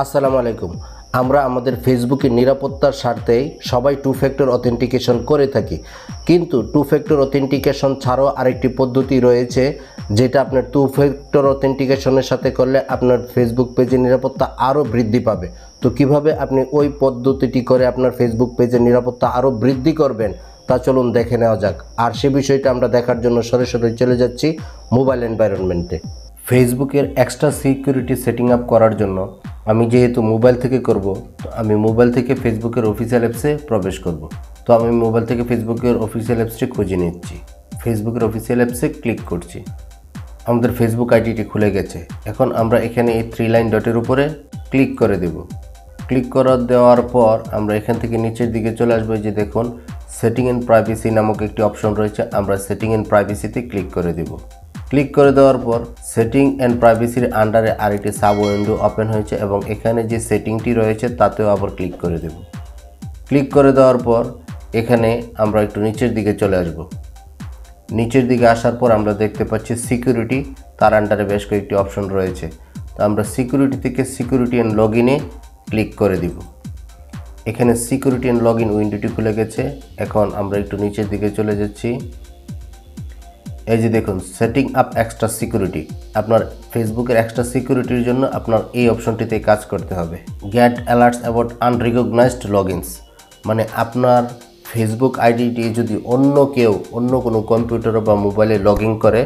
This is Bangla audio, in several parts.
আসসালামু আলাইকুম। আমরা আমাদের ফেসবুকের নিরাপত্তার স্বার্থে সবাই টু ফ্যাক্টর অথেন্টিকেশন করে থাকি, কিন্তু টু ফ্যাক্টর অথেন্টিকেশন ছাড়াও আরেকটি পদ্ধতি রয়েছে, যেটা আপনার টু ফ্যাক্টর অথেন্টিকেশনের সাথে করলে আপনার ফেসবুক পেজের নিরাপত্তা আরও বৃদ্ধি পাবে। তো কিভাবে আপনি ওই পদ্ধতিটি করে আপনার ফেসবুক পেজের নিরাপত্তা আরও বৃদ্ধি করবেন তা চলুন দেখে নেওয়া যাক। আর সে বিষয়টা আমরা দেখার জন্য সরাসরি চলে যাচ্ছি মোবাইল এনভায়রনমেন্টে। ফেসবুকের এক্সট্রা সিকিউরিটি সেটিং আপ করার জন্য আমি যেহেতু মোবাইল থেকে করব, তো আমি মোবাইল থেকে ফেসবুকের অফিসিয়াল অ্যাপসে প্রবেশ করব। তো আমি মোবাইল থেকে ফেসবুকের অফিসিয়াল অ্যাপসটি খুঁজে নিচ্ছি, ফেসবুকের অফিসিয়াল অ্যাপসে ক্লিক করছি। আমাদের ফেসবুক আইডিটি খুলে গেছে। এখন আমরা এখানে এই 3 লাইন ডটের উপরে ক্লিক করে দেব। ক্লিক করে দেওয়ার পর আমরা এখান থেকে নিচের দিকে চলে আসবো। যে দেখুন সেটিং অ্যান্ড প্রাইভেসি নামক একটি অপশন রয়েছে, আমরা সেটিং অ্যান্ড প্রাইভেসিতে ক্লিক করে দেব। ক্লিক করে দেওয়ার পর সেটিং অ্যান্ড প্রাইভেসির আন্ডারে আরেকটি সাব উইন্ডো ওপেন হয়েছে এবং এখানে যে সেটিংটি রয়েছে তাতেও আবার ক্লিক করে দেব। ক্লিক করে দেওয়ার পর এখানে আমরা একটু নিচের দিকে চলে আসব। নিচের দিকে আসার পর আমরা দেখতে পাচ্ছি সিকিউরিটি, তার আন্ডারে বেশ কয়েকটি অপশন রয়েছে। তো আমরা সিকিউরিটি থেকে সিকিউরিটি অ্যান্ড লগ ইনে ক্লিক করে দিব। এখানে সিকিউরিটি অ্যান্ড লগ ইন উইন্ডোটি খুলে গেছে। এখন আমরা একটু নিচের দিকে চলে যাচ্ছি। এই যে দেখুন সেটিং আপ এক্সট্রা সিকিউরিটি, আপনার ফেসবুকের এক্সট্রা সিকিউরিটির জন্য আপনার এই অপশনটিতে কাজ করতে হবে। গেট অ্যালার্টস অ্যাবাউট আনরিকগনাইজড লগইনস, মানে আপনার ফেসবুক আইডিটি যদি অন্য কোনো কম্পিউটার বা মোবাইলে লগ ইন করে,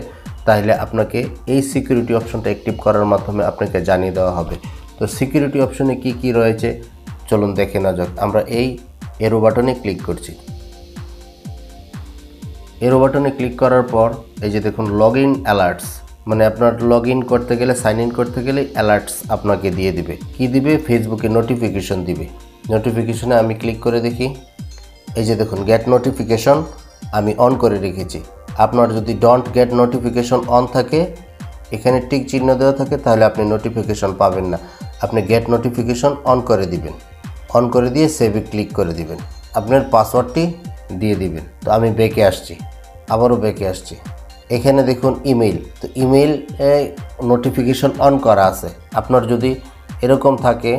তাহলে আপনাকে এই সিকিউরিটি অপশনটা অ্যাক্টিভ করার মাধ্যমে আপনাকে জানিয়ে দেওয়া হবে। তো সিকিউরিটি অপশনে কি কি রয়েছে চলুন দেখে না যাক। আমরা এই এরো বাটনে ক্লিক করছি। এরো বাটনে ক্লিক করার পর এই যে দেখুন লগ ইন অ্যালার্টস, মানে আপনার লগ ইন করতে গেলে, সাইন ইন করতে গেলে অ্যালার্টস আপনাকে দিয়ে দিবে। কি দিবে? ফেসবুকে নোটিফিকেশন দিবে। নোটিফিকেশনে আমি ক্লিক করে দেখি। এই যে দেখুন গেট নোটিফিকেশন আমি অন করে রেখেছি। আপনার যদি ডোন্ট গেট নোটিফিকেশন অন থাকে, এখানে টিক চিহ্ন দেওয়া থাকে, তাহলে আপনি নোটিফিকেশন পাবেন না। আপনি গেট নোটিফিকেশন অন করে দিবেন। অন করে দিয়ে সেভে ক্লিক করে দিবেন। আপনার পাসওয়ার্ডটি দিয়ে দিবেন। তো আমি ব্যাকে আসছি, আবারও ব্যাকে আসছি। এখানে দেখুন ইমেইল, তো ইমেইল নোটিফিকেশন অন করা আছে। আপনার যদি এরকম থাকে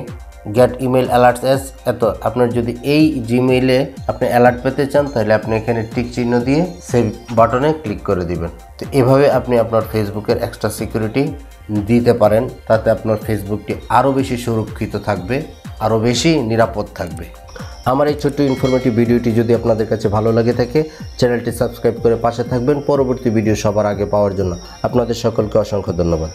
গেট ইমেল অ্যালার্টস এস এত, আপনার যদি এই জিমেইলে আপনি অ্যালার্ট পেতে চান, তাহলে আপনি এখানে টিক চিহ্ন দিয়ে সেভ বাটনে ক্লিক করে দিবেন। তো এভাবে আপনি আপনার ফেসবুকের এক্সট্রা সিকিউরিটি দিতে পারেন, তাতে আপনার ফেসবুকটি আরও বেশি সুরক্ষিত থাকবে, আরও বেশি নিরাপদ থাকবে। আমার এই ছোট্ট ইনফরমেটিভ ভিডিওটি যদি আপনাদের কাছে ভালো লাগে থাকে, চ্যানেলটি সাবস্ক্রাইব করে পাশে থাকবেন পরবর্তী ভিডিও সবার আগে পাওয়ার জন্য। আপনাদের সকলকে অসংখ্য ধন্যবাদ।